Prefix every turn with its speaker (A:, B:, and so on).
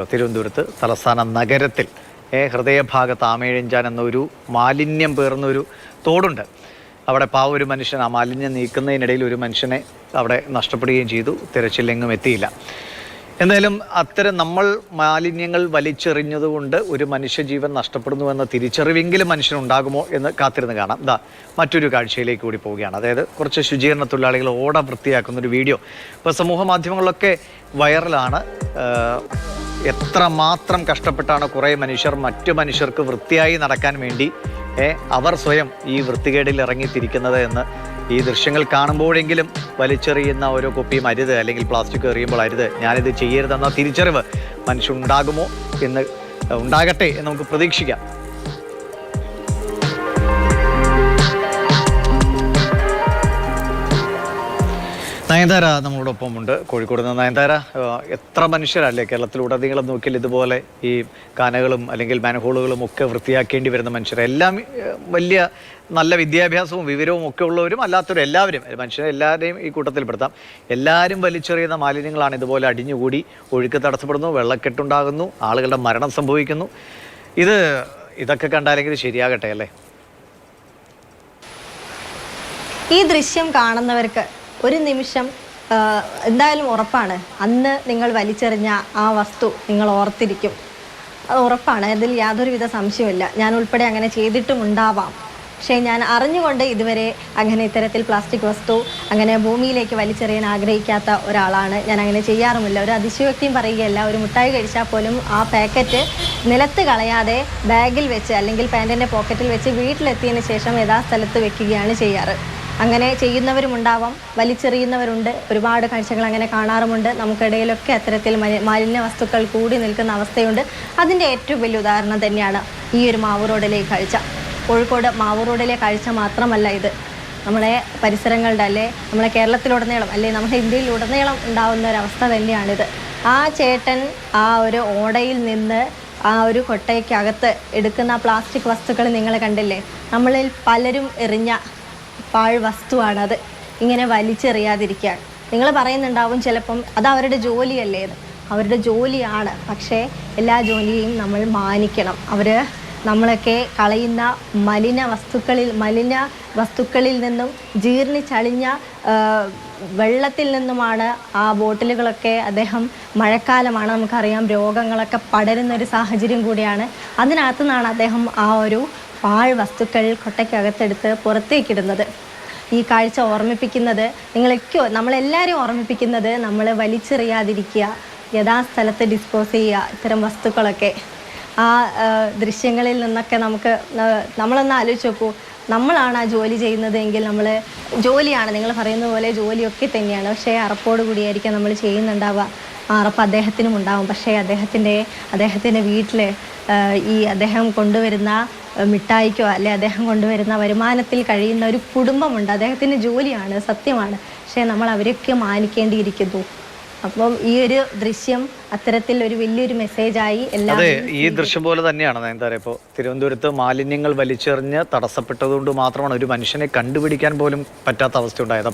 A: തിരുവനന്തപുരത്ത് തലസ്ഥാന നഗരത്തിൽ ഹൃദയഭാഗത്ത് ആമേഴഞ്ചാൻ എന്നൊരു മാലിന്യം പേർന്നൊരു തോടുണ്ട്. അവിടെ ഒരു മനുഷ്യൻ ആ മാലിന്യം നീക്കുന്നതിനിടയിൽ ഒരു മനുഷ്യനെ അവിടെ നഷ്ടപ്പെടുകയും ചെയ്തു. തിരച്ചിലെങ്ങും എത്തിയില്ല. എന്തായാലും അത്തരം നമ്മൾ മാലിന്യങ്ങൾ വലിച്ചെറിഞ്ഞതുകൊണ്ട് ഒരു മനുഷ്യജീവൻ നഷ്ടപ്പെടുന്നുവെന്ന തിരിച്ചറിവെങ്കിലും മനുഷ്യനുണ്ടാകുമോ എന്ന് കാത്തിരുന്ന് കാണാം. മറ്റൊരു കാഴ്ചയിലേക്ക് കൂടി പോവുകയാണ്. അതായത് കുറച്ച് ശുചീകരണ തൊഴിലാളികൾ ഓട വൃത്തിയാക്കുന്നൊരു വീഡിയോ ഇപ്പോൾ സമൂഹ മാധ്യമങ്ങളിലൊക്കെ വൈറലാണ്. എത്രമാത്രം കഷ്ടപ്പെട്ടാണ് കുറേ മനുഷ്യർ മറ്റു മനുഷ്യർക്ക് വൃത്തിയായി നടക്കാൻ വേണ്ടി അവർ സ്വയം ഈ വൃത്തികേടിൽ ഇറങ്ങിത്തിരിക്കുന്നത് എന്ന് ഈ ദൃശ്യങ്ങൾ കാണുമ്പോഴെങ്കിലും വലിച്ചെറിയുന്ന ഓരോ കുപ്പിയും അരുത്, അല്ലെങ്കിൽ പ്ലാസ്റ്റിക് എറിയുമ്പോൾ അരുത്, ഞാനിത് ചെയ്യരുതെന്ന തിരിച്ചറിവ് മനുഷ്യനുണ്ടാകുമോ എന്ന് ഉണ്ടാകട്ടെ എന്ന് നമുക്ക് പ്രതീക്ഷിക്കാം. നയൻതാര നമ്മളോടൊപ്പമുണ്ട്, കോഴിക്കോട് നിന്ന്. നയൻതാര, എത്ര മനുഷ്യരല്ലേ കേരളത്തിലുടനീളം നോക്കിയാൽ ഇതുപോലെ ഈ കാനകളും അല്ലെങ്കിൽ മാൻഹോളുകളും ഒക്കെ വൃത്തിയാക്കേണ്ടി വരുന്ന മനുഷ്യർ, എല്ലാം വലിയ നല്ല വിദ്യാഭ്യാസവും വിവരവും ഒക്കെ ഉള്ളവരും അല്ലാത്തവരും എല്ലാവരും മനുഷ്യരെ എല്ലാവരെയും ഈ കൂട്ടത്തിൽപ്പെടുത്താം. എല്ലാവരും വലിച്ചെറിയുന്ന മാലിന്യങ്ങളാണ് ഇതുപോലെ അടിഞ്ഞുകൂടി ഒഴുക്ക് തടസ്സപ്പെടുന്നു, വെള്ളക്കെട്ടുണ്ടാകുന്നു, ആളുകളുടെ മരണം സംഭവിക്കുന്നു. ഇതൊക്കെ കണ്ടാലെങ്കിൽ ശരിയാകട്ടെ അല്ലേ?
B: ഈ ദൃശ്യം കാണുന്നവർക്ക് ഒരു നിമിഷം എന്തായാലും ഉറപ്പാണ്, അന്ന് നിങ്ങൾ വലിച്ചെറിഞ്ഞ ആ വസ്തു നിങ്ങൾ ഓർത്തിരിക്കും. അത് ഉറപ്പാണ്, അതിൽ യാതൊരുവിധ സംശയമില്ല. ഞാൻ ഉൾപ്പെടെ അങ്ങനെ ചെയ്തിട്ടും ഉണ്ടാവാം. പക്ഷേ ഞാൻ അറിഞ്ഞുകൊണ്ട് ഇതുവരെ അങ്ങനെ ഇത്തരത്തിൽ പ്ലാസ്റ്റിക് വസ്തു അങ്ങനെ ഭൂമിയിലേക്ക് വലിച്ചെറിയാൻ ആഗ്രഹിക്കാത്ത ഒരാളാണ്. ഞാൻ അങ്ങനെ ചെയ്യാറുമില്ല. ഒരു അതിശയോക്തിയും പറയുകയല്ല. ഒരു മുട്ടായി കഴിച്ചാൽ പോലും ആ പാക്കറ്റ് നിലത്ത് കളയാതെ ബാഗിൽ വെച്ച് അല്ലെങ്കിൽ പാൻറ്റിൻ്റെ പോക്കറ്റിൽ വെച്ച് വീട്ടിലെത്തിയതിന് ശേഷം യഥാസ്ഥലത്ത് വെക്കുകയാണ് ചെയ്യാറ്. അങ്ങനെ ചെയ്യുന്നവരുമുണ്ടാവാം, വലിച്ചെറിയുന്നവരുണ്ട്. ഒരുപാട് കാഴ്ചകൾ അങ്ങനെ കാണാറുമുണ്ട്. നമുക്കിടയിലൊക്കെ അത്തരത്തിൽ മാലിന്യ വസ്തുക്കൾ കൂടി നിൽക്കുന്ന അവസ്ഥയുണ്ട്. അതിൻ്റെ ഏറ്റവും വലിയ ഉദാഹരണം തന്നെയാണ് ഈ ഒരു മാവൂർ റോഡിലെ കാഴ്ച. കോഴിക്കോട് മാവൂർ റോഡിലെ കാഴ്ച മാത്രമല്ല ഇത്, നമ്മളെ പരിസരങ്ങളുടെ നമ്മളെ കേരളത്തിലുടനീളം നമ്മുടെ ഇന്ത്യയിലുടനീളം ഉണ്ടാകുന്ന ഒരവസ്ഥ തന്നെയാണിത്. ആ ചേട്ടൻ ആ ഒരു ഓടയിൽ നിന്ന് ആ ഒരു കൊട്ടയ്ക്കകത്ത് എടുക്കുന്ന പ്ലാസ്റ്റിക് വസ്തുക്കൾ നിങ്ങൾ കണ്ടില്ലേ? നമ്മളിൽ പലരും എറിഞ്ഞ പാഴ് വസ്തുവാണത്. ഇങ്ങനെ വലിച്ചെറിയാതിരിക്കാൻ നിങ്ങൾ പറയുന്നുണ്ടാവും ചിലപ്പം അത് അവരുടെ ജോലിയല്ലേ. അവരുടെ ജോലിയാണ്, പക്ഷേ എല്ലാ ജോലിയും നമ്മൾ മാനിക്കണം. നമ്മളൊക്കെ കളയുന്ന മലിന വസ്തുക്കളിൽ നിന്നും ജീർണിച്ചളിഞ്ഞ വെള്ളത്തിൽ നിന്നുമാണ് ആ ബോട്ടിലുകളൊക്കെ. മഴക്കാലമാണ്, നമുക്കറിയാം, രോഗങ്ങളൊക്കെ പടരുന്നൊരു സാഹചര്യം കൂടിയാണ്. അതിനകത്തു നിന്നാണ് അദ്ദേഹം ആ ഒരു പാഴ് വസ്തുക്കൾ കൊട്ടയ്ക്കകത്തെടുത്ത് പുറത്തേക്കിടുന്നത്. ഈ കാഴ്ച ഓർമ്മിപ്പിക്കുന്നത് നമ്മളെല്ലാവരും ഓർമ്മിപ്പിക്കുന്നത് നമ്മൾ വലിച്ചെറിയാതിരിക്കുക, യഥാസ്ഥലത്ത് ഡിസ്പോസ് ചെയ്യുക ഇത്തരം വസ്തുക്കളൊക്കെ. ആ ദൃശ്യങ്ങളിൽ നിന്നൊക്കെ നമ്മളൊന്ന് ആലോചിച്ച് നോക്കൂ. നമ്മളാണ് ആ ജോലി ചെയ്യുന്നതെങ്കിൽ ജോലിയാണ്, നിങ്ങൾ പറയുന്ന പോലെ ജോലിയൊക്കെ തന്നെയാണ്. പക്ഷേ അറപ്പോട് കൂടിയായിരിക്കും നമ്മൾ ചെയ്യുന്നുണ്ടാവുക. ആ അറപ്പ് അദ്ദേഹത്തിനും ഉണ്ടാവും. പക്ഷേ അദ്ദേഹത്തിൻ്റെ വീട്ടിൽ അദ്ദേഹം കൊണ്ടുവരുന്ന മിഠായിക്കോ അദ്ദേഹം കൊണ്ടുവരുന്ന വരുമാനത്തിൽ കഴിയുന്ന ഒരു കുടുംബമുണ്ട്. അദ്ദേഹത്തിൻ്റെ ജോലിയാണ്, സത്യമാണ്. പക്ഷേ നമ്മൾ അവരൊക്കെ മാനിക്കേണ്ടിയിരിക്കുന്നു. അപ്പം ഈ ഒരു ദൃശ്യം അത്തരത്തിൽ ഒരു വലിയൊരു മെസ്സേജായി
A: ഈ ദൃശ്യം പോലെ തന്നെയാണ് നയൻതാര. ഇപ്പോൾ തിരുവനന്തപുരത്ത് മാലിന്യങ്ങൾ വലിച്ചെറിഞ്ഞ് തടസ്സപ്പെട്ടതുകൊണ്ട് മാത്രമാണ് ഒരു മനുഷ്യനെ കണ്ടുപിടിക്കാൻ പോലും പറ്റാത്ത അവസ്ഥ ഉണ്ടായത്.